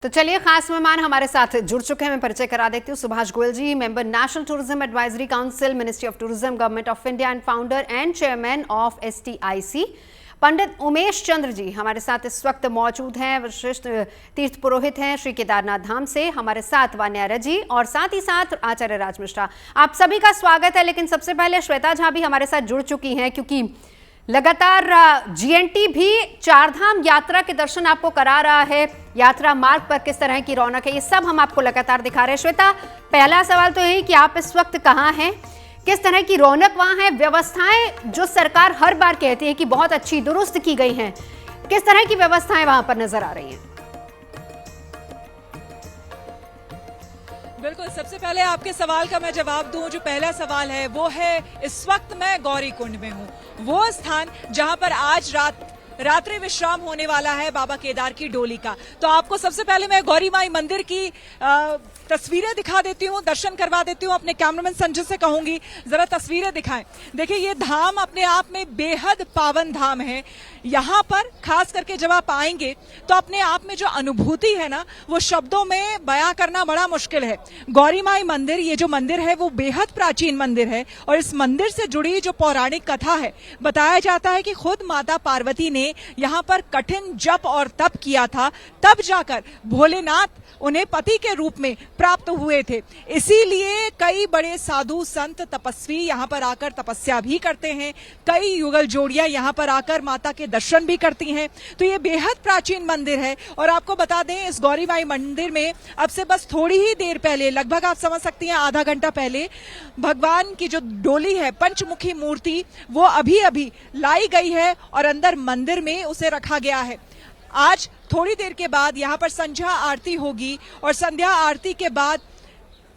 तो चलिए, खास मेहमान हमारे साथ जुड़ चुके हैं। मैं परिचय करा देती हूँ। Subhash Goyal ji, member national tourism advisory council, ministry of tourism, government of India and founder and chairman of STIC। Pandit Umesh Chandra ji हमारे साथ इस वक्त मौजूद हैं, विशिष्ट तीर्थ पुरोहित हैं श्री केदारनाथ धाम से। हमारे साथ वान्यारा जी और साथ ही साथ आचार्य राज मिश्रा। आप सभी का स्वागत है। लेकिन सबसे पहले श्वेता झा भी हमारे साथ जुड़ चुकी हैं, क्योंकि लगातार GNT भी चारधाम यात्रा के दर्शन आपको करा रहा है। यात्रा मार्ग पर किस तरह की रौनक है, ये सब हम आपको लगातार दिखा रहे हैं। श्वेता, पहला सवाल तो यही कि आप इस वक्त कहाँ हैं, किस तरह की रौनक वहां है, व्यवस्थाएं जो सरकार हर बार कहती है कि बहुत अच्छी दुरुस्त की गई हैं, किस तरह की व्यवस्थाएं वहां पर नजर आ रही हैं? बिल्कुल, सबसे पहले आपके सवाल का मैं जवाब दूं। जो पहला सवाल है वो है, इस वक्त मैं गौरी कुंड में हूं, वो स्थान जहां पर आज रात्रि विश्राम होने वाला है बाबा केदार की डोली का। तो आपको सबसे पहले मैं गौरी माई मंदिर की तस्वीरें दिखा देती हूँ, दर्शन करवा देती हूँ। अपने कैमरामैन संजय से कहूंगी जरा तस्वीरें दिखाएं। देखिए, ये धाम अपने आप में बेहद पावन धाम है। यहाँ पर खास करके जब आप आएंगे तो अपने आप में जो अनुभूति है ना, वो शब्दों में बयां करना बड़ा मुश्किल है। गौरी माई मंदिर, ये जो मंदिर है वो बेहद प्राचीन मंदिर है और इस मंदिर से जुड़ी जो पौराणिक कथा है, बताया जाता है कि खुद माता पार्वती ने यहाँ पर कठिन जप और तप किया था, तब जाकर भोलेनाथ उन्हें पति के रूप में प्राप्त हुए थे। इसीलिए कई बड़े साधु संत तपस्वी यहाँ पर आकर तपस्या भी करते हैं। कई युगल जोड़ियां यहाँ पर आकर माता के दर्शन भी करती हैं। तो ये बेहद प्राचीन मंदिर है। और आपको बता दें, इस गौरी माई मंदिर में अब से बस थोड़ी ही देर पहले, लगभग आप समझ सकती हैं आधा घंटा पहले, भगवान की जो डोली है, पंचमुखी मूर्ति, वो अभी लाई गई है और अंदर मंदिर में उसे रखा गया है। आज थोड़ी देर के बाद यहाँ पर संध्या आरती होगी और संध्या आरती के बाद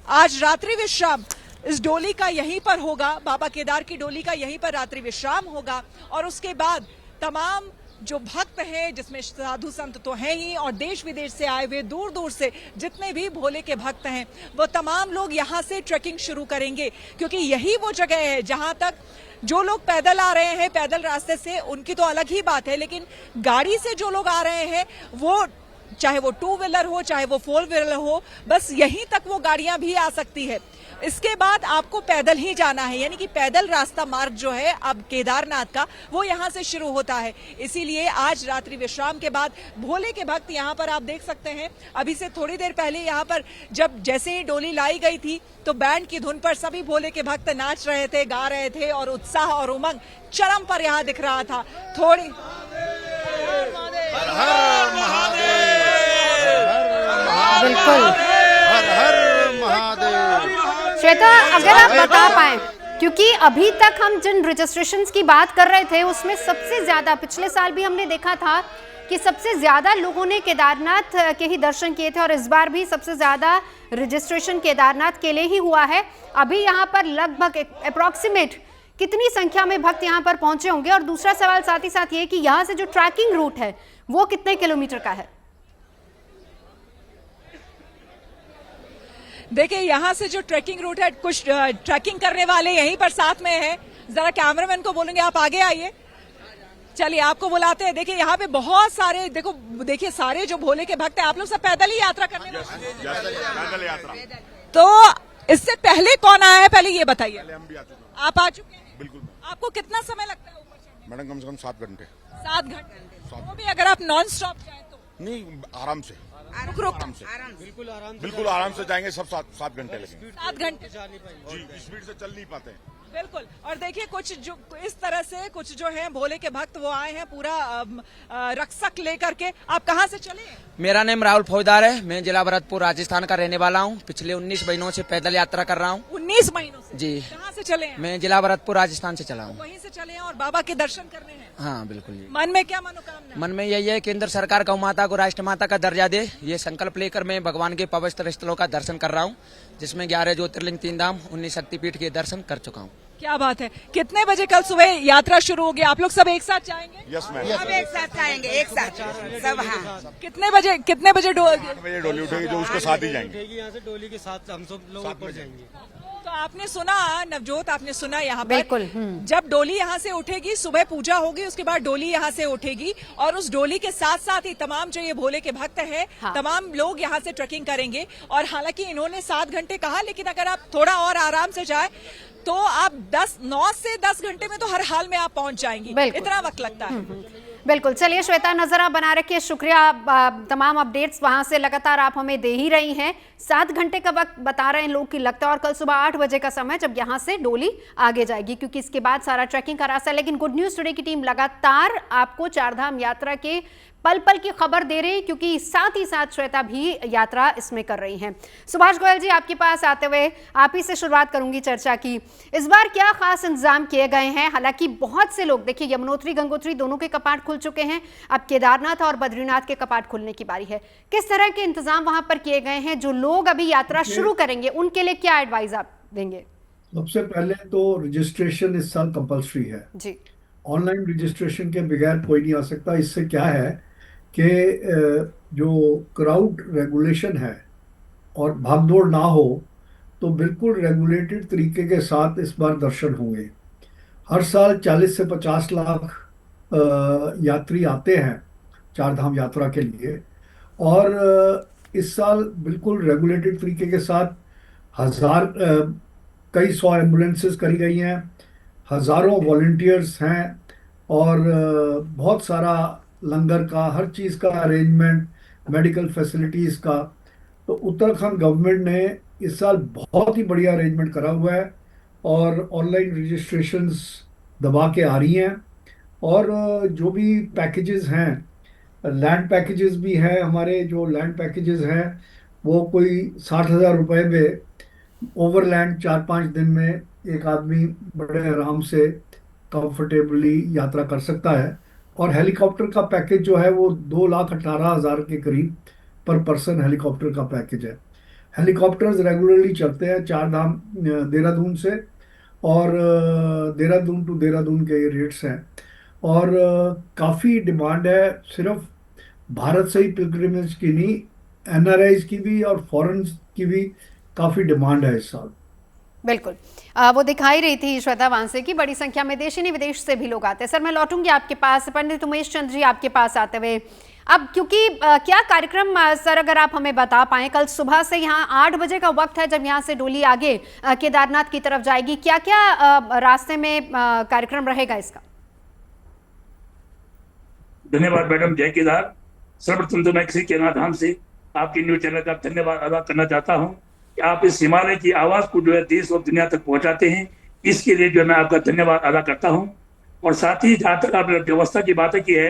आज रात्रि विश्राम इस डोली का यहीं पर होगा। बाबा केदार की डोली का यहीं पर रात्रि विश्राम होगा। और उसके बाद तमाम जो भक्त हैं, जिसमें साधु संत तो हैं ही, और देश विदेश से आए हुए, दूर दूर से जितने भी भोले के भक्त हैं, वो तमाम लोग यहाँ से ट्रैकिंग शुरू करेंगे। क्योंकि यही वो जगह है जहाँ तक जो लोग पैदल आ रहे हैं, पैदल रास्ते से, उनकी तो अलग ही बात है, लेकिन गाड़ी से जो लोग आ रहे हैं, वो चाहे वो 2 व्हीलर हो, चाहे वो 4 व्हीलर हो, बस यहीं तक वो गाड़ियां भी आ सकती है। इसके बाद आपको पैदल ही जाना है, यानी कि पैदल रास्ता मार्ग जो है अब केदारनाथ का, वो यहाँ से शुरू होता है। इसीलिए आज रात्रि विश्राम के बाद भोले के भक्त यहाँ पर आप देख सकते हैं, अभी से थोड़ी देर पहले यहाँ पर जब जैसे ही डोली लाई गई थी तो बैंड की धुन पर सभी भोले के भक्त नाच रहे थे, गा रहे थे और उत्साह और उमंग चरम पर यहाँ दिख रहा था। थोड़ी बिल्कुल, श्वेता, अगर आप बता पाए, क्योंकि अभी तक हम जिन रजिस्ट्रेशंस की बात कर रहे थे उसमें सबसे ज्यादा, पिछले साल भी हमने देखा था कि सबसे ज्यादा लोगों ने केदारनाथ के ही दर्शन किए थे और इस बार भी सबसे ज्यादा रजिस्ट्रेशन केदारनाथ के लिए ही हुआ है। अभी यहाँ पर लगभग अप्रॉक्सीमेट कितनी संख्या में भक्त यहाँ पर पहुंचे होंगे? और दूसरा सवाल साथ ही साथ ये कि यहाँ से जो ट्रैकिंग रूट है वो कितने किलोमीटर का है? देखिए, यहाँ से जो ट्रैकिंग रूट है, कुछ ट्रैकिंग करने वाले यहीं पर साथ में है। जरा कैमरामैन को बोलूंगे आप आगे आइए। चलिए, आपको बुलाते हैं। देखिए, यहाँ पे बहुत सारे, देखिए सारे जो भोले के भक्त हैं, आप लोग सब पैदल ही यात्रा करने वाले। तो इससे पहले कौन आया है, पहले ये बताइए। आप आ चुके हैं? बिल्कुल। आपको कितना समय लगता है ऊपर चढ़ने? मैडम कम से कम 7 घंटे। 7 घंटे, वो भी अगर आप नॉन स्टॉप जाए तो? नहीं, आराम से, रुक बिल्कुल आराम से जाएंगे। सब 7 घंटे लगेंगे। 7 घंटे जी, स्पीड से चल नहीं पाते हैं। बिल्कुल। और देखिए, कुछ जो इस तरह से कुछ जो हैं भोले के भक्त, वो आए हैं पूरा रक्षक लेकर के। आप कहाँ से चले? मेरा नाम राहुल फौजदार है। मैं जिला भरतपुर राजस्थान का रहने वाला हूँ। पिछले 19 महीनों से पैदल यात्रा कर रहा हूँ। 19 महीनों से? जी। कहाँ से चले हैं? मैं जिला भरतपुर राजस्थान से चला हूँ। वहीं से चले हैं और बाबा के दर्शन करने हैं? हाँ, बिल्कुल जी। मन में क्या मनोकामना? मन में यही है, केंद्र सरकार गौ माता को राष्ट्र माता का दर्जा दे। ये संकल्प लेकर मैं भगवान के पवित्र स्थलों का दर्शन कर रहा हूँ, जिसमें 11 ज्योतिर्लिंग, 3 धाम, 19 शक्तिपीठ के दर्शन कर चुका हूँ। क्या बात है। कितने बजे कल सुबह यात्रा शुरू होगी? आप लोग सब एक साथ जाएंगे? Yes ma'am. सब एक साथ जाएंगे, एक साथ सब। हाँ, कितने बजे 8 बजे डोली उठेगी जो उसके साथ ही जाएंगे। यहाँ से डोली के साथ हम सब लोग ऊपर जाएंगे। तो आपने सुना नवजोत, आपने सुना यहाँ पर बिल्कुल, जब डोली यहाँ से उठेगी, सुबह पूजा होगी, उसके बाद डोली यहाँ से उठेगी और उस डोली के साथ साथ ही तमाम जो ये भोले के भक्त हैं, हाँ। तमाम लोग यहाँ से ट्रैकिंग करेंगे। और हालांकि इन्होंने 7 घंटे कहा, लेकिन अगर आप थोड़ा और आराम से जाए तो आप 9 से 10 घंटे में तो हर हाल में आप पहुंच जाएंगी। बिल्कुल। इतना वक्त लगता है। बिल्कुल। चलिए श्वेता, नजर आप बना रखिए। शुक्रिया, तमाम अपडेट्स वहां से लगातार आप हमें दे ही रही हैं। 7 घंटे का वक्त बता रहे हैं लोग की लगता है, और कल सुबह 8 बजे का समय जब यहां से डोली आगे जाएगी, क्योंकि इसके बाद सारा ट्रैकिंग का रास्ता है। लेकिन गुड न्यूज टुडे की टीम लगातार आपको चारधाम यात्रा के पल पल की खबर दे रही है, क्योंकि साथ ही साथ श्वेता भी यात्रा इसमें कर रही हैं। सुभाष गोयल जी, आपके पास आते हुए आप ही से शुरुआत करूंगी चर्चा की। इस बार क्या खास इंतजाम किए गए हैं? हालांकि बहुत से लोग, देखिए यमुनोत्री गंगोत्री दोनों के कपाट खुल चुके हैं, अब केदारनाथ और बद्रीनाथ के कपाट खुलने की बारी है। किस तरह के इंतजाम वहां पर किए गए हैं? जो लोग अभी यात्रा शुरू करेंगे उनके लिए क्या एडवाइस आप देंगे? सबसे पहले तो रजिस्ट्रेशन इस साल कंपलसरी है जी। ऑनलाइन रजिस्ट्रेशन के बगैर कोई नहीं आ सकता। इससे क्या है कि जो क्राउड रेगुलेशन है और भागदौड़ ना हो, तो बिल्कुल रेगुलेटेड तरीके के साथ इस बार दर्शन होंगे। हर साल 40 से 50 लाख यात्री आते हैं चारधाम यात्रा के लिए, और इस साल बिल्कुल रेगुलेटेड तरीके के साथ कई 100 एम्बुलेंसेस करी गई हैं, हज़ारों वॉलंटियर्स हैं, और बहुत सारा लंगर का, हर चीज़ का अरेंजमेंट, मेडिकल फैसिलिटीज़ का। तो उत्तराखंड गवर्नमेंट ने इस साल बहुत ही बढ़िया अरेंजमेंट करा हुआ है, और ऑनलाइन रजिस्ट्रेशंस दबा के आ रही हैं। और जो भी पैकेजेस हैं, लैंड पैकेजेस भी हैं, हमारे जो लैंड पैकेजेस हैं वो कोई 60,000 रुपये में ओवरलैंड 4-5 दिन में एक आदमी बड़े आराम से कंफर्टेबली यात्रा कर सकता है। और हेलीकॉप्टर का पैकेज जो है वो 2,18,000 के करीब पर पर्सन हेलीकॉप्टर का पैकेज है। हेलीकॉप्टर्स रेगुलरली चलते हैं चारधाम देहरादून से, और देहरादून टू देहरादून के रेट्स हैं, और काफ़ी डिमांड है। सिर्फ भारत से ही पिलग्रिमेज की नहीं, NRIs की भी और फॉरेन की भी काफ़ी डिमांड है इस साल। बिल्कुल, वो दिखाई रही थी श्वेता वांसे की, बड़ी संख्या में देशी नहीं विदेश से भी लोग आते हैं। सर, मैं लौटूंगी आपके पास। पंडित उमेश चंद्र जी, आपके पास आते हुए अब, क्योंकि क्या कार्यक्रम सर अगर आप हमें बता पाएं, कल सुबह से यहाँ 8 बजे का वक्त है जब यहाँ से डोली आगे केदारनाथ की तरफ जाएगी, क्या क्या रास्ते में कार्यक्रम रहेगा इसका? धन्यवाद मैडम। जय केदार। सर्वप्रथम तो मैं किसी केदारधाम से आपकी न्यूज चैनल का धन्यवाद अदा करना चाहता हूँ कि आप इस हिमालय की आवाज को जो है देश और दुनिया तक पहुंचाते हैं। इसके लिए जो है मैं आपका धन्यवाद अदा करता हूं। और साथ ही जहाँ तक आपने व्यवस्था की बातें की है,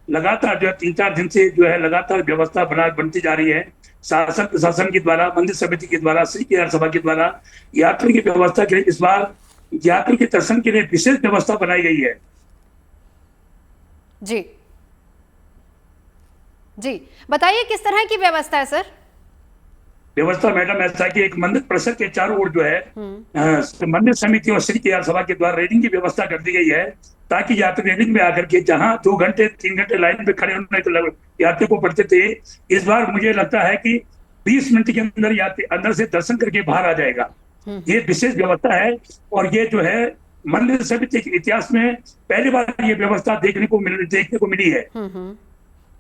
लगातार जो है 3-4 दिन से जो है लगातार व्यवस्था बनती जा रही है। शासन प्रशासन के द्वारा, मंदिर समिति के द्वारा, श्री केदार सभा के द्वारा यात्री की व्यवस्था के लिए इस बार यात्री के दर्शन के लिए विशेष व्यवस्था बनाई गई है। जी जी, बताइए किस तरह की व्यवस्था है सर? व्यवस्था मैडम ऐसा है कि एक मंदिर परिसर के चारों ओर जो है मंदिर समिति और श्री केदार सभा के द्वारा रेलिंग की व्यवस्था कर दी गई है, ताकि यात्री रेलिंग में आकर के जहां 2 घंटे 3 घंटे लाइन में खड़े होने तो यात्री को पड़ते थे, इस बार मुझे लगता है कि 20 मिनट के अंदर यात्री अंदर से दर्शन करके बाहर आ जाएगा। ये विशेष व्यवस्था है, और ये जो है मंदिर समिति के इतिहास में पहली बार ये व्यवस्था देखने को मिली है।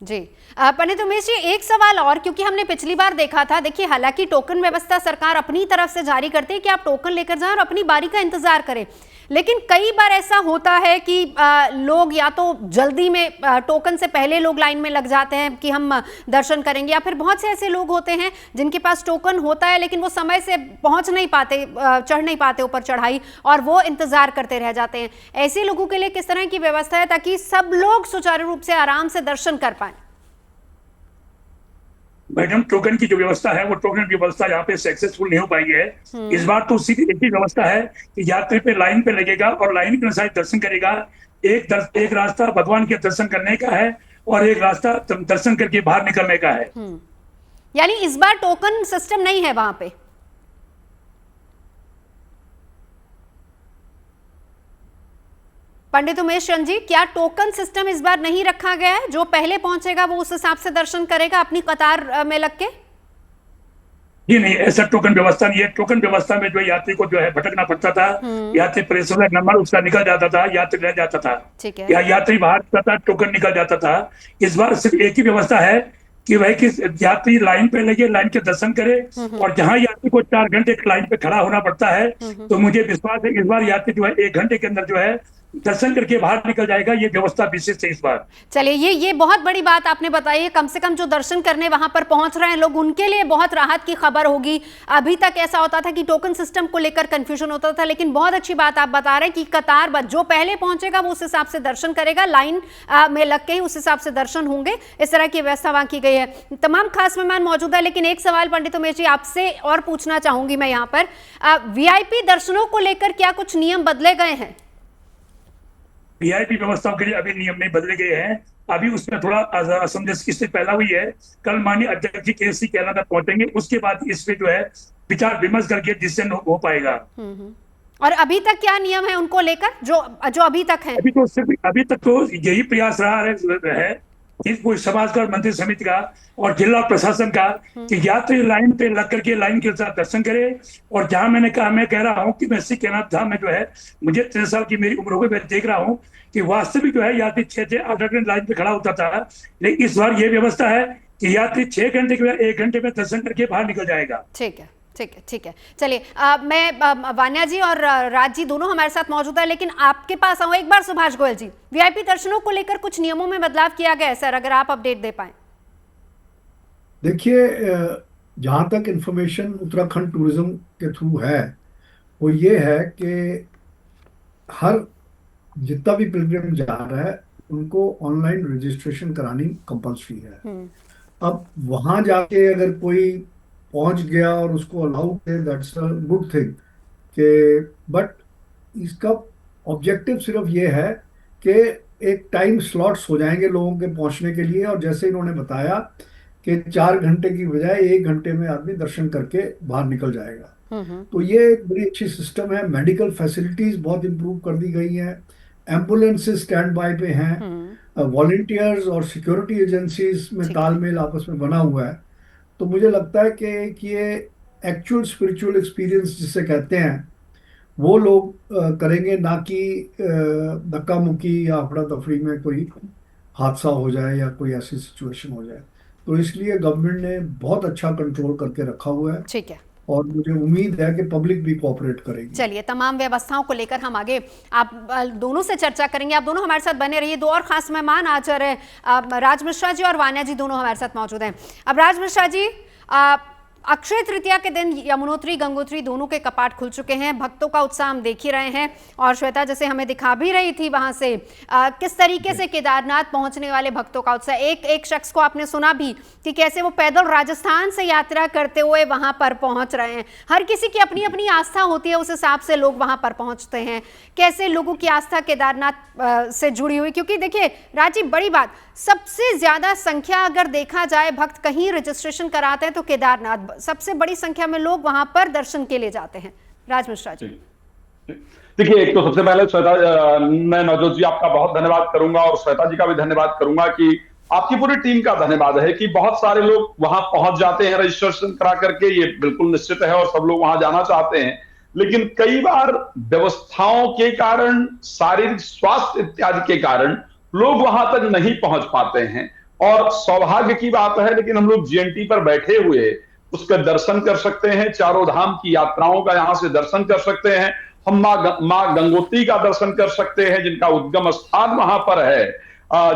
जी, पंडित उमेश जी, एक सवाल और, क्योंकि हमने पिछली बार देखा था, देखिए हालांकि टोकन व्यवस्था सरकार अपनी तरफ से जारी करती है कि आप टोकन लेकर जाएं और अपनी बारी का इंतजार करें, लेकिन कई बार ऐसा होता है कि लोग या तो जल्दी में टोकन से पहले लोग लाइन में लग जाते हैं कि हम दर्शन करेंगे, या फिर बहुत से ऐसे लोग होते हैं जिनके पास टोकन होता है लेकिन वो समय से पहुंच नहीं पाते, चढ़ नहीं पाते ऊपर चढ़ाई, और वो इंतजार करते रह जाते हैं। ऐसे लोगों के लिए किस तरह की व्यवस्था है ताकि सब लोग सुचारू रूप से आराम से दर्शन कर पाए? मैडम, टोकन की जो व्यवस्था है वो टोकन की व्यवस्था यहाँ पे सक्सेसफुल नहीं हो पाई है। इस बार तो सीधी एक ही व्यवस्था है कि यात्री पे लाइन पे लगेगा और लाइन के अनुसार दर्शन करेगा। एक रास्ता भगवान के दर्शन करने का है और एक रास्ता दर्शन करके बाहर निकलने का है। यानी इस बार टोकन सिस्टम नहीं है वहां पे? पंडित उमेश चंद जी, क्या टोकन सिस्टम इस बार नहीं रखा गया है? जो पहले पहुंचेगा वो उस हिसाब से दर्शन करेगा अपनी कतार में लग के? जी नहीं, ऐसा टोकन व्यवस्था नहीं है। टोकन व्यवस्था में जो यात्री को जो है भटकना पड़ता था, यात्री प्रेशर नंबर उसका निकल जाता था, यात्री रह जाता था, ठीक है। या यात्री बाहर जाता था, टोकन निकल जाता था। इस बार सिर्फ एक ही व्यवस्था है कि वह कि यात्री लाइन पे लगे, लाइन के दर्शन करे, और जहां यात्री को 4 घंटे लाइन पे खड़ा होना पड़ता है, तो मुझे विश्वास है इस बार यात्री जो है 1 घंटे के अंदर जो है दर्शन करके बाहर निकल जाएगा। ये व्यवस्था विशेष है इस बार। चलिए, ये बहुत बड़ी बात आपने बताई है। कम से कम जो दर्शन करने वहां पर पहुंच रहे हैं लोग, उनके लिए बहुत राहत की खबर होगी। अभी तक ऐसा होता था कि टोकन सिस्टम को लेकर कंफ्यूजन होता था, लेकिन बहुत अच्छी बात आप बता रहे हैं कि कतार जो पहले पहुंचेगा वो उस हिसाब से दर्शन करेगा, लाइन में लग के ही उस हिसाब से दर्शन होंगे। इस तरह की व्यवस्था वहां की गई है। तमाम खास मेहमान मौजूद है, लेकिन एक सवाल पंडित उमेश जी आपसे और पूछना चाहूंगी मैं यहाँ पर, VIP दर्शनों को लेकर क्या कुछ नियम बदले गए हैं? VIP व्यवस्थाओं के लिए अभी नियम नहीं बदले गए हैं। अभी उसमें थोड़ा असमंजस की स्थिति पैदा हुई है। कल माननीय अध्यक्ष जी KC कैलाना पहुंचेंगे, उसके बाद इस पे जो है विचार विमर्श करके डिसीजन हो पाएगा। और अभी तक क्या नियम है उनको लेकर जो अभी तक है? अभी तक तो यही प्रयास रहा है कि कोई समाज और मंत्री समिति का और जिला प्रशासन का कि यात्री लाइन पे लग करके लाइन के साथ दर्शन करे। और जहां मैंने कहा, मैं कह रहा हूं कि मैं श्री केदारनाथ धाम में जो है, मुझे 13 साल की मेरी उम्र हो गई, मैं देख रहा हूं कि वास्तविक जो है यात्री 6-8 घंटे लाइन पे खड़ा होता था। लेकिन इस बार ये व्यवस्था है कि यात्री 6 घंटे के 1 घंटे में दर्शन करके बाहर निकल जाएगा। ठीक है, ठीक है, ठीक है। चलिए, मैं वान्या जी और राज जी दोनों हमारे साथ मौजूद है, लेकिन आपके पास आऊं एक बार। सुभाष गोयल जी, VIP दर्शनों को लेकर कुछ नियमों में बदलाव किया गया है सर, अगर आप अपडेट दे पाए। देखिए, जहाँ तक इन्फॉर्मेशन उत्तराखंड टूरिज्म के थ्रू है वो ये है कि हर जितना भी पिलग्रिम जा रहा है उनको ऑनलाइन रजिस्ट्रेशन करानी कंपल्सरी है। अब वहां जाके अगर कोई पहुंच गया और उसको अलाउ किया, दैट्स अ गुड थिंग के, बट इसका ऑब्जेक्टिव सिर्फ ये है कि एक टाइम स्लॉट्स हो जाएंगे लोगों के पहुंचने के लिए, और जैसे इन्होंने बताया कि 4 घंटे की बजाय 1 घंटे में आदमी दर्शन करके बाहर निकल जाएगा। तो ये एक बड़ी अच्छी सिस्टम है। मेडिकल फैसिलिटीज बहुत इंप्रूव कर दी गई हैं, एम्बुलेंसेज स्टैंड बाय पे हैं, वॉलंटियर्स और सिक्योरिटी एजेंसीज में तालमेल आपस में बना हुआ है। तो मुझे लगता है कि ये एक्चुअल स्पिरिचुअल एक्सपीरियंस जिसे कहते हैं वो लोग करेंगे, ना कि धक्का मुक्की या अफड़ा तफड़ी में कोई हादसा हो जाए या कोई ऐसी सिचुएशन हो जाए। तो इसलिए गवर्नमेंट ने बहुत अच्छा कंट्रोल करके रखा हुआ है। ठीक है, और मुझे उम्मीद है कि पब्लिक भी कोऑपरेट करेगी। चलिए, तमाम व्यवस्थाओं को लेकर हम आगे आप दोनों से चर्चा करेंगे। आप दोनों हमारे साथ बने रहिए। 2 और खास मेहमान आचार्य राज मिश्रा जी और वान्या जी दोनों हमारे साथ मौजूद हैं। अब राज मिश्रा जी, अक्षय तृतीया के दिन यमुनोत्री गंगोत्री दोनों के कपाट खुल चुके हैं। भक्तों का उत्साह हम देख ही रहे हैं, और श्वेता जैसे हमें दिखा भी रही थी वहां से किस तरीके से केदारनाथ पहुंचने वाले भक्तों का उत्साह। एक शख्स को आपने सुना भी कि कैसे वो पैदल राजस्थान से यात्रा करते हुए वहां पर पहुंच रहे हैं। हर किसी की अपनी अपनी आस्था होती है, उस हिसाब से लोग वहां पर पहुंचते हैं। कैसे लोगों की आस्था केदारनाथ से जुड़ी हुई, क्योंकि देखिए राजीव, बड़ी बात, सबसे ज्यादा संख्या अगर देखा जाए भक्त कहीं रजिस्ट्रेशन कराते हैं तो केदारनाथ सबसे बड़ी संख्या में लोग वहां पर दर्शन के लिए जाते हैं। राज मिश्रा जी, देखिए, एक तो सबसे पहले श्वेता, मैं नवजोत जी आपका बहुत धन्यवाद करूंगा और श्वेता जी का भी धन्यवाद करूंगा कि आपकी पूरी टीम का धन्यवाद है कि बहुत सारे लोग वहां पहुंच जाते हैं रजिस्ट्रेशन करा करके। ये बिल्कुल निश्चित है और सब लोग वहां जाना चाहते हैं, लेकिन कई बार व्यवस्थाओं के कारण, शारीरिक स्वास्थ्य इत्यादि के कारण लोग वहां तक नहीं पहुंच पाते हैं। और सौभाग्य की बात है, लेकिन हम लोग GNT पर बैठे हुए उसका दर्शन कर सकते हैं, चारों धाम की यात्राओं का यहां से दर्शन कर सकते हैं। हम माँ गंगोत्री का दर्शन कर सकते हैं, जिनका उद्गम स्थान वहां पर है,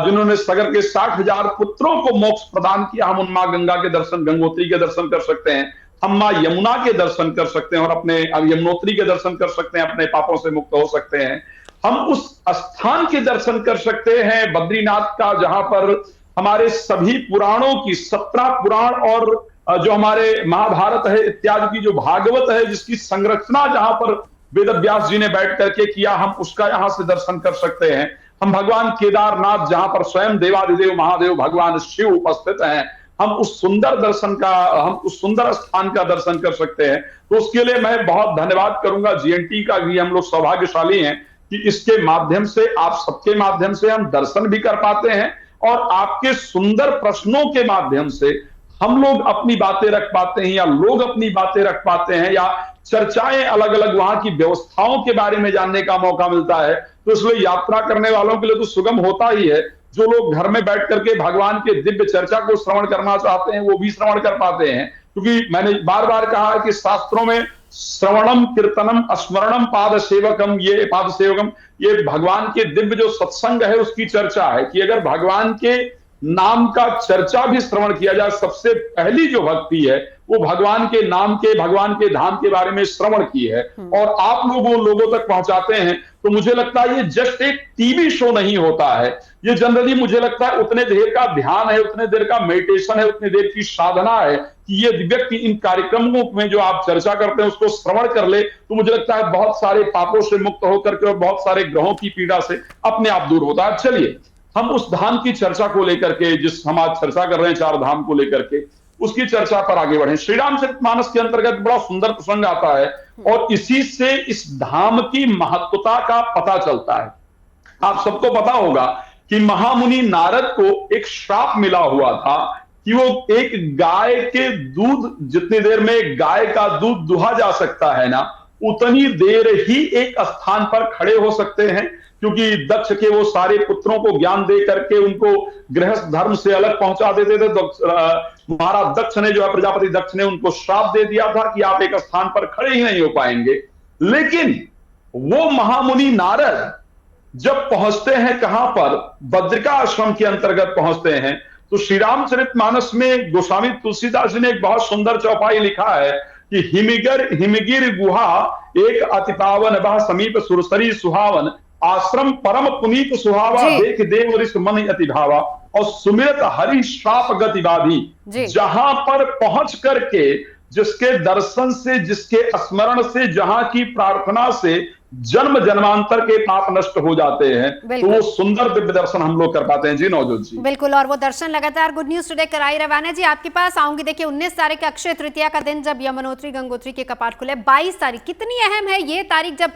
जिन्होंने सगर के 60,000 पुत्रों को मोक्ष प्रदान किया। हम उन माँ गंगा के दर्शन, गंगोत्री के दर्शन कर सकते हैं। हम माँ यमुना के दर्शन कर सकते हैं और अपने यमुनोत्री के दर्शन कर सकते हैं, अपने पापों से मुक्त हो सकते हैं। हम उस स्थान के दर्शन कर सकते हैं बद्रीनाथ का, जहां पर हमारे सभी पुराणों की 17 पुराण और जो हमारे महाभारत है इत्यादि की जो भागवत है, जिसकी संरचना जहां पर वेद व्यास जी ने बैठ करके किया, हम उसका यहां से दर्शन कर सकते हैं। हम भगवान केदारनाथ, जहां पर स्वयं देवादिदेव महादेव भगवान शिव उपस्थित हैं, हम उस सुंदर स्थान का दर्शन कर सकते हैं। तो उसके लिए मैं बहुत धन्यवाद करूंगा GNT का भी। हम लोग सौभाग्यशाली हैं कि इसके माध्यम से, आप सबके माध्यम से हम दर्शन भी कर पाते हैं और आपके सुंदर प्रश्नों के माध्यम से हम लोग अपनी बातें रख पाते हैं या लोग अपनी बातें रख पाते हैं या चर्चाएं अलग अलग वहां की व्यवस्थाओं के बारे में जानने का मौका मिलता है। तो इसलिए यात्रा करने वालों के लिए तो सुगम होता ही है। जो लोग घर में बैठ करके भगवान के दिव्य चर्चा को श्रवण करना चाहते हैं वो भी श्रवण कर पाते हैं, क्योंकि मैंने बार बार कहा कि शास्त्रों में श्रवणम कीर्तनम स्मरणम पाद सेवकम, ये भगवान के दिव्य जो सत्संग है उसकी चर्चा है कि अगर भगवान के नाम का चर्चा भी श्रवण किया जाए, सबसे पहली जो भक्ति है वो भगवान के नाम के, भगवान के धाम के बारे में श्रवण की है और आप लोग वो लोगों तक पहुंचाते हैं। तो मुझे लगता है ये जस्ट एक टीवी शो नहीं होता है, ये जनरली मुझे लगता है उतने देर का ध्यान है, उतने देर का मेडिटेशन है, उतने देर की साधना है कि ये व्यक्ति इन कार्यक्रमों में जो आप चर्चा करते हैं उसको श्रवण कर ले तो मुझे लगता है बहुत सारे पापों से मुक्त होकर के और बहुत सारे ग्रहों की पीड़ा से अपने आप दूर होता है। चलिए हम उस धाम की चर्चा को लेकर के, जिस हम आज चर्चा कर रहे हैं 4 धाम को लेकर के, उसकी चर्चा पर आगे बढ़े। श्री रामचरितमानस के अंतर्गत बड़ा सुंदर प्रसंग आता है और इसी से इस धाम की महत्वता का पता चलता है। आप सबको पता होगा कि महामुनि नारद को एक श्राप मिला हुआ था कि वो एक गाय के दूध, जितनी देर में गाय का दूध दुहा जा सकता है ना, उतनी देर ही एक स्थान पर खड़े हो सकते हैं, क्योंकि दक्ष के वो सारे पुत्रों को ज्ञान दे करके उनको गृहस्थ धर्म से अलग पहुंचा देते थे। महाराज दक्ष ने जो है, प्रजापति दक्ष ने उनको श्राप दे दिया था कि आप एक स्थान पर खड़े ही नहीं हो पाएंगे। लेकिन वो महामुनि नारद जब पहुंचते हैं कहां पर, बद्रिका आश्रम के अंतर्गत पहुंचते हैं, तो श्री रामचरितमानस में गोस्वामी तुलसीदास जी ने एक बहुत सुंदर चौपाई लिखा है कि हिमगिर गुहा एक अति पावन बह समीप सुरसरी सुहावन, आश्रम परम पुनीत सुहावा, देख देव ऋष मन अति भावा, और सुमिरत हरि श्राप गति बाधी। जहां पर पहुंच करके जिसके दर्शन से, जिसके स्मरण से, जहां की प्रार्थना से जन्म जन्मांतर के पाप नष्ट हो जाते हैं, तो वो सुंदर दिव्य दर्शन हम लोग कर पाते हैं। जी नवजोत जी, बिल्कुल, और वो दर्शन लगातार गुड न्यूज टुडे कराई। रवाना जी आपके पास आऊंगी। देखिए 19 तारीख अक्षय तृतीया का दिन जब यमुनोत्री गंगोत्री के कपाट खुले, 22 तारीख कितनी अहम है ये तारीख जब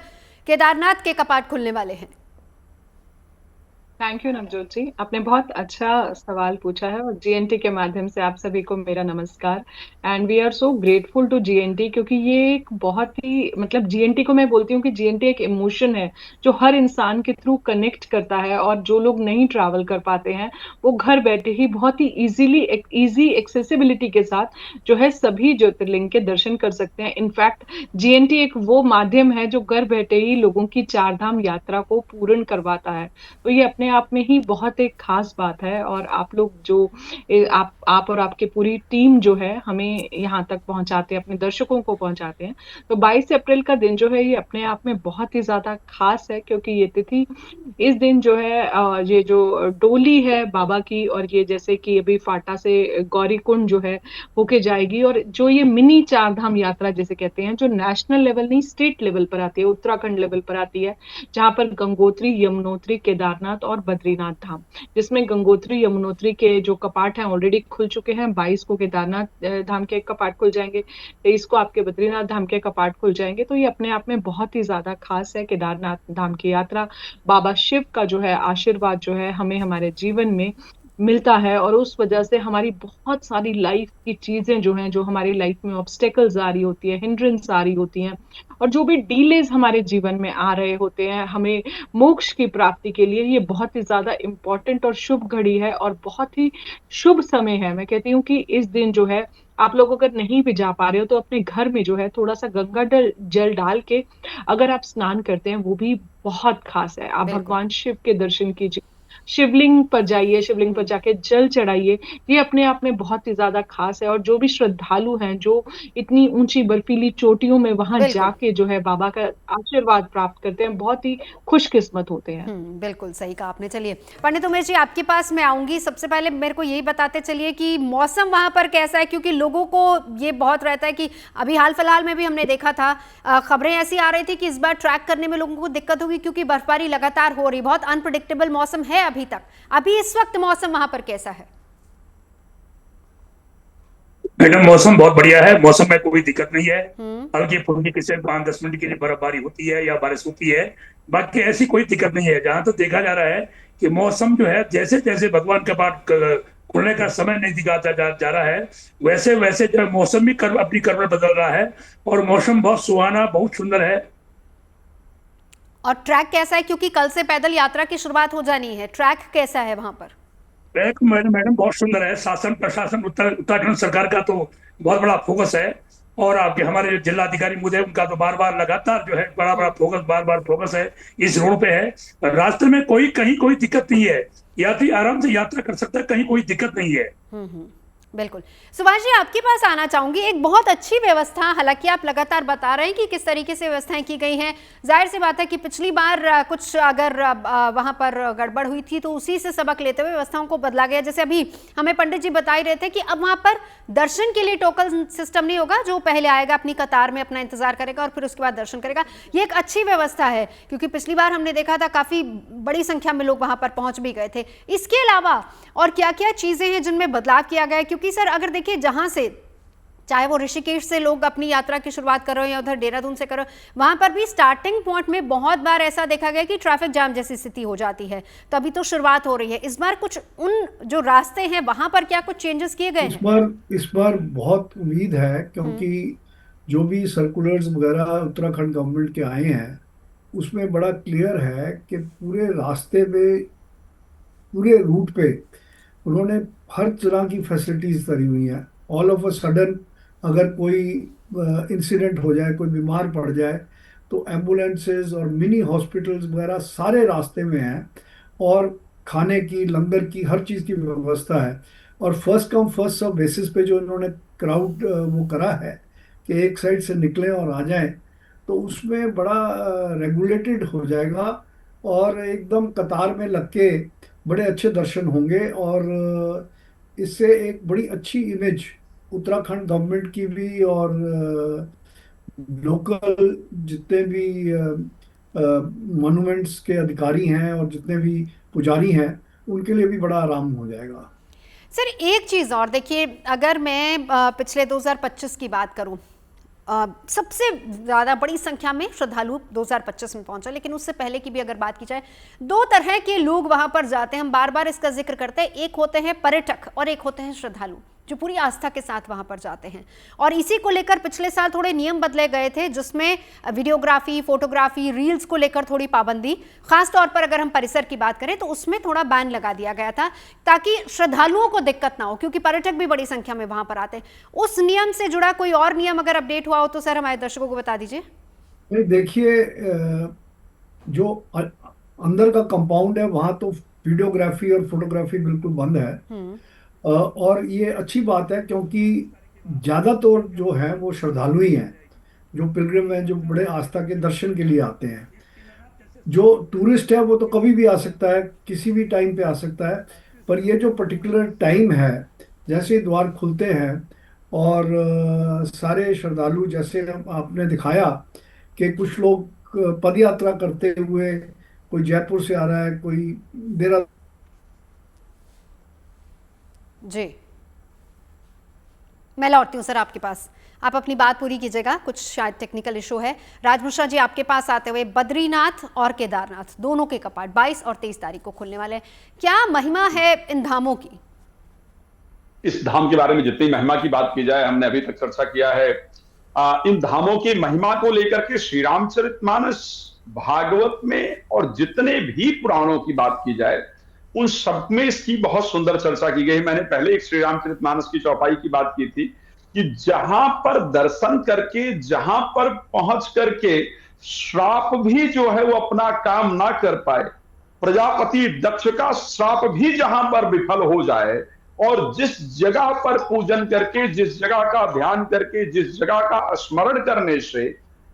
केदारनाथ के कपाट खुलने वाले हैं? थैंक यू नवजोत जी, आपने बहुत अच्छा सवाल पूछा है और जीएनटी के माध्यम से आप सभी को मेरा नमस्कार। And we are so grateful to GNT, क्योंकि ये एक बहुत ही, मतलब जीएनटी को मैं बोलती हूँ कि जीएनटी एक इमोशन है जो हर इंसान के थ्रू कनेक्ट करता है, और जो लोग नहीं ट्रैवल कर पाते हैं वो घर बैठे ही बहुत ही इजी एक्सेसिबिलिटी के साथ जो है सभी ज्योतिर्लिंग के दर्शन कर सकते हैं। इनफैक्ट जीएनटी एक वो माध्यम है जो घर बैठे ही लोगों की 4 धाम यात्रा को पूर्ण करवाता है। तो ये अपने आप में ही बहुत एक खास बात है, और आप लोग जो आप और आपकी पूरी टीम जो है हमें यहाँ तक पहुंचाते हैं, अपने दर्शकों को पहुंचाते हैं। तो 22 अप्रैल का दिन जो है ये अपने आप में बहुत ही ज्यादा खास है, क्योंकि ये तिथि, इस दिन जो है ये जो डोली है बाबा की, और ये जैसे कि अभी फाटा से गौरी कुंड जो है होके जाएगी, और जो ये मिनी 4 धाम यात्रा जैसे कहते हैं, जो नेशनल लेवल नहीं स्टेट लेवल पर आती है, उत्तराखंड लेवल पर आती है, जहाँ पर गंगोत्री, यमुनोत्री, केदारनाथ और बद्रीनाथ धाम, जिसमें गंगोत्री यमुनोत्री के जो कपाट हैं ऑलरेडी खुल चुके हैं। 22 को केदारनाथ धाम के कपाट खुल जाएंगे, 23 को आपके बद्रीनाथ धाम के कपाट खुल जाएंगे। तो ये अपने आप में बहुत ही ज्यादा खास है। केदारनाथ धाम की यात्रा, बाबा शिव का जो है आशीर्वाद जो है हमें हमारे जीवन में मिलता है, और उस वजह से हमारी बहुत सारी लाइफ की चीजें जो हैं, जो हमारी लाइफ में ऑब्स्टेकल्स आ रही होती है, हिंड्रेंस आ रही होती हैं, और जो भी डिलेज हमारे जीवन में आ रहे होते हैं हमें मोक्ष की प्राप्ति के लिए, ये बहुत ही ज्यादा इम्पोर्टेंट और शुभ घड़ी है और बहुत ही शुभ समय है। मैं कहती हूँ कि इस दिन जो है आप लोग अगर नहीं भी जा पा रहे हो तो अपने घर में जो है थोड़ा सा गंगा जल डाल के अगर आप स्नान करते हैं वो भी बहुत खास है। आप भगवान शिव के दर्शन कीजिए, शिवलिंग पर जाइए, शिवलिंग पर जाके जल चढ़ाइए, ये अपने आप में बहुत ही ज्यादा खास है। और जो भी श्रद्धालु हैं जो इतनी ऊंची बर्फीली चोटियों में वहां जाके जो है बाबा का आशीर्वाद प्राप्त करते हैं, बहुत ही खुशकिस्मत होते हैं। बिल्कुल सही कहा आपने। चलिए पंडित उमेश जी आपके पास मैं आऊंगी। सबसे पहले मेरे को यही बताते चलिए कि मौसम वहां पर कैसा है, क्योंकि लोगों को ये बहुत रहता है कि अभी हाल फिलहाल में भी हमने देखा था खबरें ऐसी आ रही थी कि इस बार ट्रैक करने में लोगों को दिक्कत होगी क्योंकि बर्फबारी लगातार हो रही, बहुत अनप्रेडिक्टेबल मौसम है अभी तक। अभी इस वक्त मौसम वहां पर कैसा है? मैडम मौसम बहुत बढ़िया है, मौसम में कोई दिक्कत नहीं है। हल्की फुल्की किसी 5-10 मिनट के लिए बर्फबारी होती है या बारिश होती है, बाकी ऐसी कोई दिक्कत नहीं है। जहां तो देखा जा रहा है कि मौसम जो है जैसे जैसे भगवान का पाठ खुलने का समय नहीं दिखाता जा रहा है, वैसे वैसे जो है मौसम भी अपनी करवट बदल रहा है और मौसम बहुत सुहाना, बहुत सुंदर है। और ट्रैक कैसा है, क्योंकि कल से पैदल यात्रा की शुरुआत हो जानी है, ट्रैक कैसा है वहां पर? ट्रैक मैडम बहुत सुंदर है। शासन प्रशासन उत्तराखंड सरकार का तो बहुत बड़ा फोकस है, और आपके हमारे जो जिलाधिकारी महोदय उनका तो बार बार लगातार जो है बड़ा फोकस, बार फोकस है इस रोड पे है। रास्ते में कहीं कोई दिक्कत नहीं है, यात्री आराम से यात्रा कर सकता है, कहीं कोई दिक्कत नहीं है। बिल्कुल। सुभाष जी, आपके पास आना चाहूंगी। एक बहुत अच्छी व्यवस्था, हालांकि आप लगातार बता रहे हैं कि किस तरीके से व्यवस्थाएं की गई हैं। जाहिर सी बात है कि पिछली बार कुछ अगर वहां पर गड़बड़ हुई थी तो उसी से सबक लेते हुए व्यवस्थाओं को बदला गया। जैसे अभी हमें पंडित जी बता ही रहे थे कि अब वहां पर दर्शन के लिए टोकन सिस्टम नहीं होगा, जो पहले आएगा अपनी कतार में अपना इंतजार करेगा और फिर उसके बाद दर्शन करेगा। ये एक अच्छी व्यवस्था है, क्योंकि पिछली बार हमने देखा था काफी बड़ी संख्या में लोग वहां पर पहुंच भी गए थे। इसके अलावा और क्या क्या चीजें हैं जिनमें बदलाव किया गया है? क्योंकि सर अगर देखिए, जहां से चाहे वो ऋषिकेश से लोग अपनी यात्रा की शुरुआत कर रहे हो या उधर देहरादून से कर रहे हो, वहां पर भी स्टार्टिंग पॉइंट में बहुत बार ऐसा देखा गया कि ट्रैफिक जाम जैसी स्थिति हो जाती है। तो अभी तो शुरुआत हो रही है, इस बार कुछ उन जो रास्ते हैं वहां पर क्या कुछ चेंजेस किए गए हैं? इस बार बहुत उम्मीद है, क्योंकि जो भी सर्कुलर्स वगैरह उत्तराखंड गवर्नमेंट के आए हैं उसमें बड़ा क्लियर है कि पूरे रास्ते में, पूरे रूट पे उन्होंने हर तरह की फैसिलिटीज करी हुई हैं। ऑल ऑफ अ सडन अगर कोई इंसिडेंट हो जाए, कोई बीमार पड़ जाए, तो एम्बुलेंसेज और मिनी हॉस्पिटल्स वगैरह सारे रास्ते में हैं, और खाने की, लंगर की, हर चीज़ की व्यवस्था है। और first come first serve basis पे जो इन्होंने क्राउड वो करा है कि एक साइड से निकलें और आ जाएं, तो उसमें बड़ा रेगुलेटेड हो जाएगा और एकदम कतार में लग के बड़े अच्छे दर्शन होंगे। और इससे एक बड़ी अच्छी इमेज उत्तराखंड गवर्नमेंट की भी और लोकल जितने भी मॉन्यूमेंट्स के अधिकारी हैं और जितने भी पुजारी हैं उनके लिए भी बड़ा आराम हो जाएगा। सर एक चीज़ और देखिए, अगर मैं पिछले 2025 की बात करूं, सबसे ज़्यादा बड़ी संख्या में श्रद्धालु 2025 में पहुंचा, लेकिन उससे पहले की भी अगर बात की जाए, दो तरह के लोग वहां पर जाते हैं, हम बार बार इसका जिक्र करते हैं। एक होते हैं पर्यटक और एक होते हैं श्रद्धालु, जो पूरी आस्था के साथ वहां पर जाते हैं। और इसी को लेकर पिछले साल थोड़े नियम बदले गए थे, जिसमें वीडियोग्राफी, फोटोग्राफी, रील्स को लेकर थोड़ी पाबंदी, खासतौर पर अगर हम परिसर की बात करें तो उसमें थोड़ा बैन लगा दिया गया था, ताकि श्रद्धालुओं को दिक्कत ना हो, क्योंकि पर्यटक भी बड़ी संख्या में वहां पर आते हैं। उस नियम से जुड़ा कोई और नियम अगर अपडेट हुआ हो तो सर हमारे दर्शकों को बता दीजिए। नहीं, देखिए, जो अंदर का कंपाउंड है वहां तो वीडियोग्राफी और फोटोग्राफी बिल्कुल बंद है। और ये अच्छी बात है, क्योंकि ज़्यादातर जो है वो श्रद्धालु ही हैं, जो पिलग्रिम हैं, जो बड़े आस्था के दर्शन के लिए आते हैं। जो टूरिस्ट है वो तो कभी भी आ सकता है, किसी भी टाइम पे आ सकता है, पर ये जो पर्टिकुलर टाइम है, जैसे द्वार खुलते हैं और सारे श्रद्धालु, जैसे आपने दिखाया कि कुछ लोग पद यात्रा करते हुए, कोई जयपुर से आ रहा है, कोई देहरादून जी। मैं लौटती हूँ सर आपके पास, आप अपनी बात पूरी कीजिएगा, कुछ शायद टेक्निकल इशू है। राजभूषण जी, आपके पास आते हुए, बद्रीनाथ और केदारनाथ दोनों के कपाट 22 और 23 तारीख को खुलने वाले हैं, क्या महिमा है इन धामों की? इस धाम के बारे में जितनी महिमा की बात की जाए, हमने अभी तक चर्चा किया है। इन धामों की महिमा को लेकर के श्री रामचरितमानस, भागवत में और जितने भी पुराणों की बात की जाए उन सब में इसकी बहुत सुंदर चर्चा की गई। मैंने पहले एक श्री रामचरितमानस की चौपाई की बात की थी कि जहां पर दर्शन करके, जहां पर पहुंच करके श्राप भी जो है वो अपना काम ना कर पाए, प्रजापति दक्ष का श्राप भी जहां पर विफल हो जाए, और जिस जगह पर पूजन करके, जिस जगह का ध्यान करके, जिस जगह का स्मरण करने से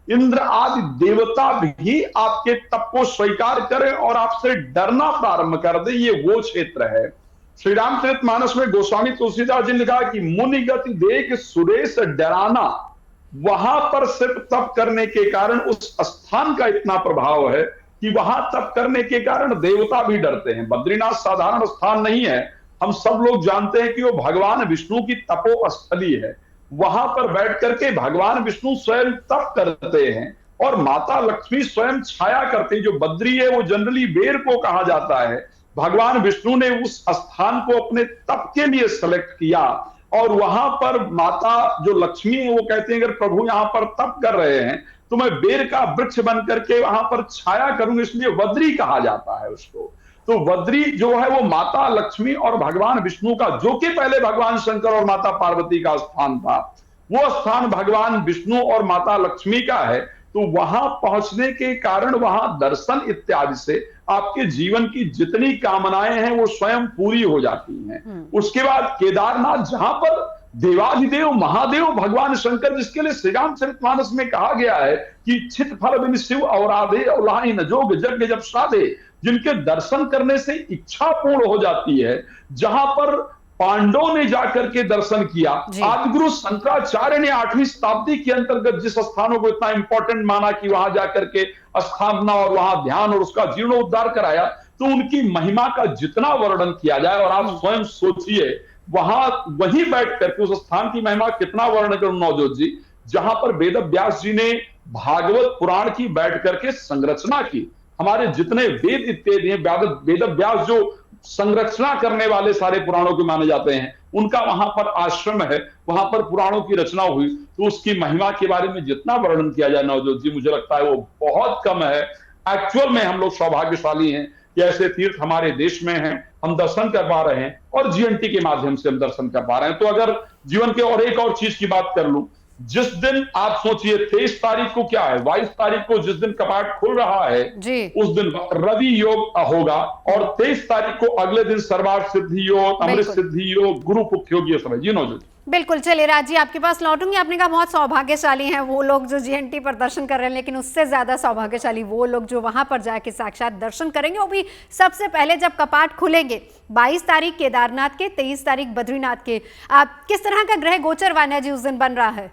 इंद्र आदि देवता भी आपके तप को स्वीकार करें और आपसे डरना प्रारंभ कर दे, ये वो क्षेत्र है। श्री रामचरितमानस में गोस्वामी तुलसीदास जी ने लिखा कि मुनि गति देख सुरेश डराना, वहां पर सिर्फ तप करने के कारण उस स्थान का इतना प्रभाव है कि वहां तप करने के कारण देवता भी डरते हैं। बद्रीनाथ साधारण स्थान नहीं है, हम सब लोग जानते हैं कि वो भगवान विष्णु की तपोस्थली है। वहां पर बैठ करके भगवान विष्णु स्वयं तप करते हैं और माता लक्ष्मी स्वयं छाया करते हैं। जो बद्री है वो जनरली बेर को कहा जाता है। भगवान विष्णु ने उस स्थान को अपने तप के लिए सेलेक्ट किया और वहां पर माता जो लक्ष्मी है वो कहते हैं अगर प्रभु यहां पर तप कर रहे हैं तो मैं बेर का वृक्ष बन करके वहां पर छाया करूंगा, इसलिए वद्री कहा जाता है उसको। तो वद्री जो है वो माता लक्ष्मी और भगवान विष्णु का, जो कि पहले भगवान शंकर और माता पार्वती का स्थान था, वो स्थान भगवान विष्णु और माता लक्ष्मी का है। तो वहां पहुंचने के कारण वहां दर्शन इत्यादि से आपके जीवन की जितनी कामनाएं हैं वो स्वयं पूरी हो जाती हैं। उसके बाद केदारनाथ, जहां पर देवाधिदेव महादेव भगवान शंकर, जिसके लिए श्री रामचरितमानस में कहा गया है कि छित फल बिन शिव और आधे औलाही न जोग यज्ञ जब साधे, जिनके दर्शन करने से इच्छा पूर्ण हो जाती है, जहां पर पांडवों ने जाकर के दर्शन किया। आदिगुरु शंकराचार्य ने 8वीं शताब्दी के अंतर्गत जिस स्थानों को इतना इंपॉर्टेंट माना कि वहां जाकर के स्थापना और वहां ध्यान और उसका जीर्णोद्धार कराया, तो उनकी महिमा का जितना वर्णन किया जाए, और आप स्वयं सोचिए वहीं बैठ करके उस स्थान की महिमा कितना वर्णन करूं नवजोत जी, जहां पर वेद व्यास जी ने भागवत पुराण की बैठ करके संरचना की। हमारे जितने वेद इत्यादि हैं, वेद व्यास जो संरचना करने वाले सारे पुराणों के माने जाते हैं, उनका वहां पर आश्रम है, वहां पर पुराणों की रचना हुई। तो उसकी महिमा के बारे में जितना वर्णन किया जाए नवजोत जी, मुझे लगता है वो बहुत कम है। एक्चुअल में हम लोग सौभाग्यशाली हैं कि ऐसे तीर्थ हमारे देश में हैं, हम दर्शन कर पा रहे हैं और जीएनटी के माध्यम से हम दर्शन कर पा रहे हैं। तो अगर जीवन के और एक और चीज की बात कर लूं, जिस दिन आप सोचिए 23 तारीख को क्या है, 22 तारीख को जिस दिन कपाट खुल रहा है उस दिन रवि योग होगा, और 23 तारीख को अगले दिन सर्वार्थ सिद्धि योग, अमृत सिद्धि योग, गुरु पुख्य योग, ये सब है जी नौजोत। बिल्कुल, चलिए राज जी आपके पास लौटूंगी। आपने कहा बहुत सौभाग्यशाली हैं वो लोग जो जीएनटी पर दर्शन कर रहे हैं, लेकिन उससे ज्यादा सौभाग्यशाली वो लोग जो वहां पर जाके साक्षात दर्शन करेंगे, वो भी सबसे पहले जब कपाट खुलेंगे 22 तारीख केदारनाथ के, 23 तारीख बद्रीनाथ के। आप किस तरह का ग्रह गोचर वान्या जी उस दिन बन रहा है?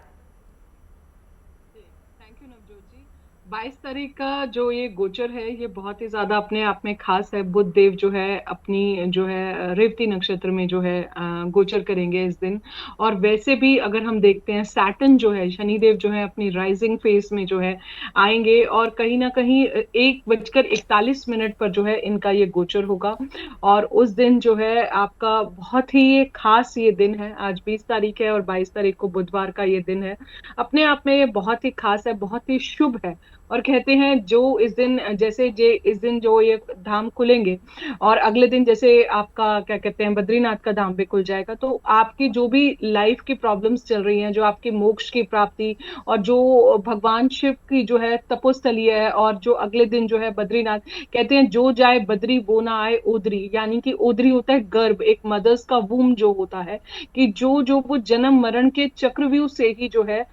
22 तारीख का जो ये गोचर है ये बहुत ही ज्यादा अपने आप में खास है। बुध देव जो है अपनी जो है रेवती नक्षत्र में जो है गोचर करेंगे इस दिन। और वैसे भी अगर हम देखते हैं सैटर्न जो है, शनिदेव जो है अपनी राइजिंग फेज में जो है आएंगे, और कहीं ना कहीं 1:41 पर जो है इनका ये गोचर होगा। और उस दिन जो है आपका बहुत ही खास ये दिन है। आज 20 तारीख है और 22 तारीख को बुधवार का ये दिन है। अपने आप में ये बहुत ही खास है, बहुत ही शुभ है। और कहते हैं जो इस दिन इस दिन जो ये धाम खुलेंगे और अगले दिन जैसे आपका क्या कहते हैं बद्रीनाथ का धाम भी खुल जाएगा, तो आपकी जो भी लाइफ की प्रॉब्लम्स चल रही हैं, जो आपकी मोक्ष की प्राप्ति और जो भगवान शिव की जो है तपोस्थली है, और जो अगले दिन जो है बद्रीनाथ, कहते हैं जो जाए बद्री वो ना आए ओदरी, यानी कि ओदरी होता है गर्भ, एक मदर्स का वूम जो होता है, कि जो वो जन्म मरण के चक्रव्यूह से ही जो है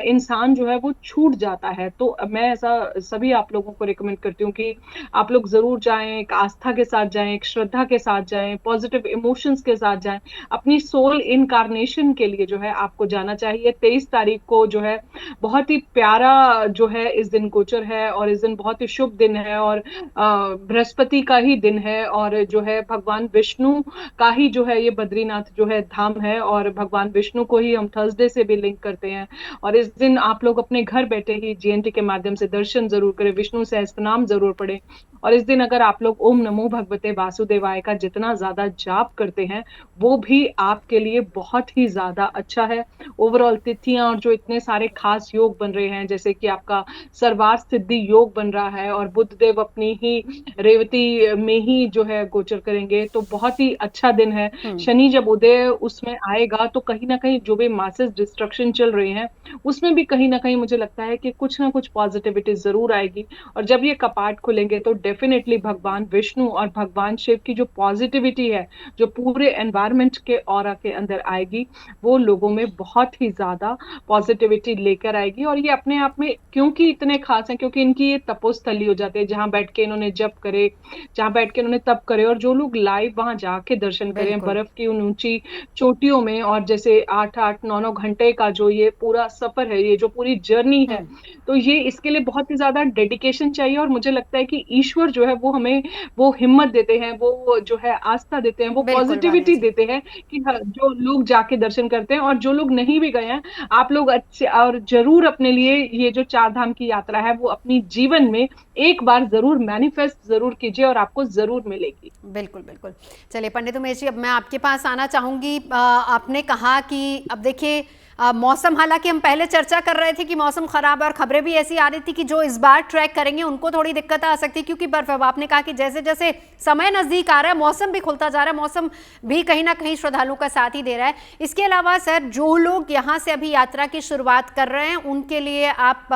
इंसान जो है वो छूट जाता है। तो मैं ऐसा सभी आप लोगों को रिकमेंड करती हूँ कि आप लोग जरूर जाएं, एक आस्था के साथ जाएं, एक श्रद्धा के साथ जाएं, पॉजिटिव इमोशंस के साथ जाएं। अपनी सोल इनकारनेशन के लिए जो है आपको जाना चाहिए। 23 तारीख को जो है बहुत ही प्यारा जो है इस दिन गोचर है, और इस दिन बहुत ही शुभ दिन है, और बृहस्पति का ही दिन है, और जो है भगवान विष्णु का ही जो है ये बद्रीनाथ जो है धाम है, और भगवान विष्णु को ही हम थर्सडे से भी लिंक करते हैं। और इस दिन आप लोग अपने घर बैठे ही जीएनटी के माध्यम से दर्शन जरूर करें, विष्णु सहस्त्रनाम जरूर पढ़ें। और इस दिन अगर आप लोग ओम नमो भगवते वासुदेवाय का जितना ज्यादा जाप करते हैं वो भी आपके लिए बहुत ही ज्यादा अच्छा है। ओवरऑल तिथियां और जो इतने सारे खास योग बन रहे हैं, जैसे कि आपका सर्वार्थ सिद्धि योग बन रहा है, और बुध देव अपनी ही रेवती में ही जो है गोचर करेंगे, तो बहुत ही अच्छा दिन है। शनि जब उदय उसमें आएगा तो कहीं ना कहीं जो भी मासेस डिस्ट्रक्शन चल रहे हैं उसमें भी कहीं ना कहीं मुझे लगता है कि कुछ ना कुछ पॉजिटिविटी जरूर आएगी। और जब ये कपाट खुलेंगे तो डेफिनेटली भगवान विष्णु और भगवान शिव की जो पॉजिटिविटी है, जो पूरे एनवायरनमेंट के ऑरा के अंदर आएगी, वो लोगों में बहुत ही ज्यादा पॉजिटिविटी लेकर आएगी। और ये अपने आप में क्योंकि इतने खास हैं, क्योंकि इनकी ये तपोस्थली हो जाती है, जहां बैठ के इन्होंने जप करे, जहां बैठ के इन्होंने तप करे, और जो लोग लाइव वहां जाके दर्शन करें बर्फ की उन ऊंची चोटियों में, और जैसे 8-8, 9-9 घंटे का जो ये पूरा सफर है, ये जो पूरी जर्नी है, तो ये इसके लिए बहुत ही ज्यादा डेडिकेशन चाहिए। और मुझे लगता है कि ईश्वर ईश्वर जो है वो हमें वो हिम्मत देते हैं, वो जो है आस्था देते हैं, वो बिल्कुल, पॉजिटिविटी वान्या जी। देते हैं कि जो लोग जाके दर्शन करते हैं, और जो लोग नहीं भी गए हैं, आप लोग अच्छे और जरूर अपने लिए ये जो 4 धाम की यात्रा है वो अपनी जीवन में एक बार जरूर मैनिफेस्ट जरूर कीजिए और आपको जरूर मिलेगी। बिल्कुल बिल्कुल। चलिए पंडित उमेश जी, अब मैं आपके पास आना चाहूंगी। आपने कहा कि अब देखिए मौसम, हालांकि हम पहले चर्चा कर रहे थे कि मौसम खराब है और खबरें भी ऐसी आ रही थी कि जो इस बार ट्रैक करेंगे उनको थोड़ी दिक्कत आ सकती है क्योंकि बर्फ है। आपने कहा कि जैसे जैसे समय नजदीक आ रहा है मौसम भी खुलता जा रहा है, मौसम भी कहीं ना कहीं श्रद्धालुओं का साथ ही दे रहा है। इसके अलावा सर, जो लोग यहाँ से अभी यात्रा की शुरुआत कर रहे हैं उनके लिए आप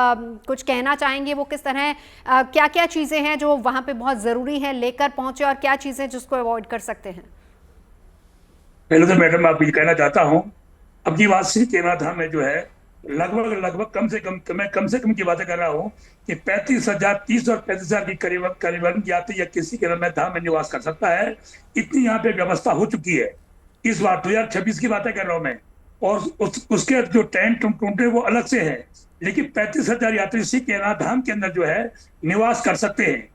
कुछ कहना चाहेंगे? वो किस तरह क्या क्या चीजें हैं जो वहां पे बहुत जरूरी है लेकर पहुंचे और क्या चीजें जिसको अवॉइड कर सकते हैं? पहले तो मैडम आप ये कहना चाहता हूँ, अब की बात श्री केदारनाथ धाम में जो है लगभग कम से कम की बातें कर रहा हूँ कि 35,000, 30 और 35,000 की करीबन यात्री या किसी केदारनाथ धाम में निवास कर सकता है। इतनी यहाँ पे व्यवस्था हो चुकी है। इस बार 2026 की बातें कर रहा हूँ मैं, और उसके जो टेंट टूटे वो अलग से है, लेकिन 35,000 यात्री श्री केदारनाथ धाम के अंदर जो है निवास कर सकते हैं।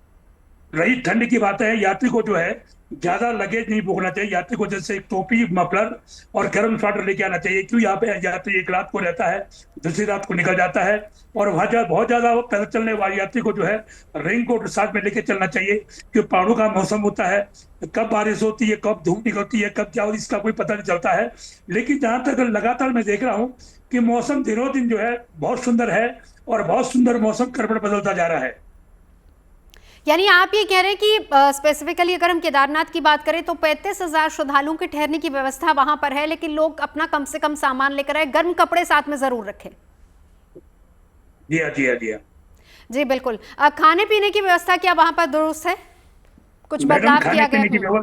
रही ठंड की बात है, यात्री को जो है ज्यादा लगेज नहीं भोगना चाहिए। यात्री को जैसे एक टोपी, मफलर और गर्म स्वेटर लेके आना चाहिए, क्यों यहाँ पे यात्री एक रात को रहता है, दूसरी रात को निकल जाता है। और वहाँ बहुत ज्यादा पैदल चलने वाले यात्री को जो है रेन कोट साथ में लेके चलना चाहिए, क्योंकि पहाड़ों का मौसम होता है, कब बारिश होती है, कब धूप निकलती है, कब क्या होती है, इसका कोई पता नहीं चलता है। लेकिन जहां तक लगातार मैं देख रहा हूँ कि मौसम दिनों दिन जो है बहुत सुंदर है और बहुत सुंदर मौसम करवट बदलता जा रहा है। यानी आप ये कह रहे हैं कि स्पेसिफिकली अगर हम केदारनाथ की बात करें तो 35,000 श्रद्धालुओं के ठहरने की व्यवस्था वहां पर है, लेकिन लोग अपना कम से कम सामान लेकर आए, गर्म कपड़े साथ में जरूर रखें। जी हाँ, जी हाँ, जी हाँ। जी बिल्कुल। खाने पीने की व्यवस्था क्या वहां पर दुरुस्त है? कुछ बदलाव किया गया?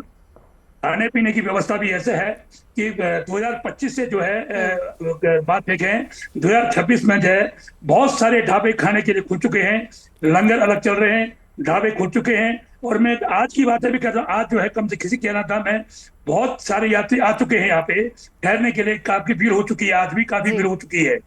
खाने पीने की व्यवस्था भी ऐसे है कि 2025 से जो है बात देखें, 2026 में जो है बहुत सारे ढाबे खाने के लिए खुल चुके हैं, लंगर अलग चल रहे हैं, ढाबे खुल चुके हैं। और मैं आज की बातें भी कर रहा हूँ, आज जो है कम से किसी केदारनाथ धाम में बहुत सारे यात्री आ चुके हैं यहाँ पे ठहरने के लिए, काफी भीड़ हो चुकी है, आज भी काफी भीड़ हो चुकी है।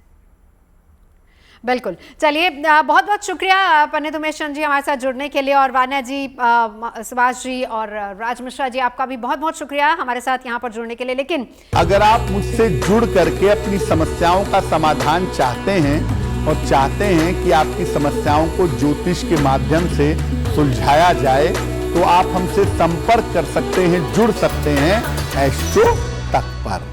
बिल्कुल। चलिए बहुत बहुत शुक्रिया पंडित उमेश चंद जी हमारे साथ जुड़ने के लिए, और वान्या जी, सुभाष जी और राज मिश्रा जी, आपका भी बहुत बहुत शुक्रिया हमारे साथ यहाँ पर जुड़ने के लिए। लेकिन अगर आप मुझसे जुड़ करके अपनी समस्याओं का समाधान चाहते हैं और चाहते हैं कि आपकी समस्याओं को ज्योतिष के माध्यम से सुलझाया जाए, तो आप हमसे संपर्क कर सकते हैं, जुड़ सकते हैं एस्ट्रो तक पर।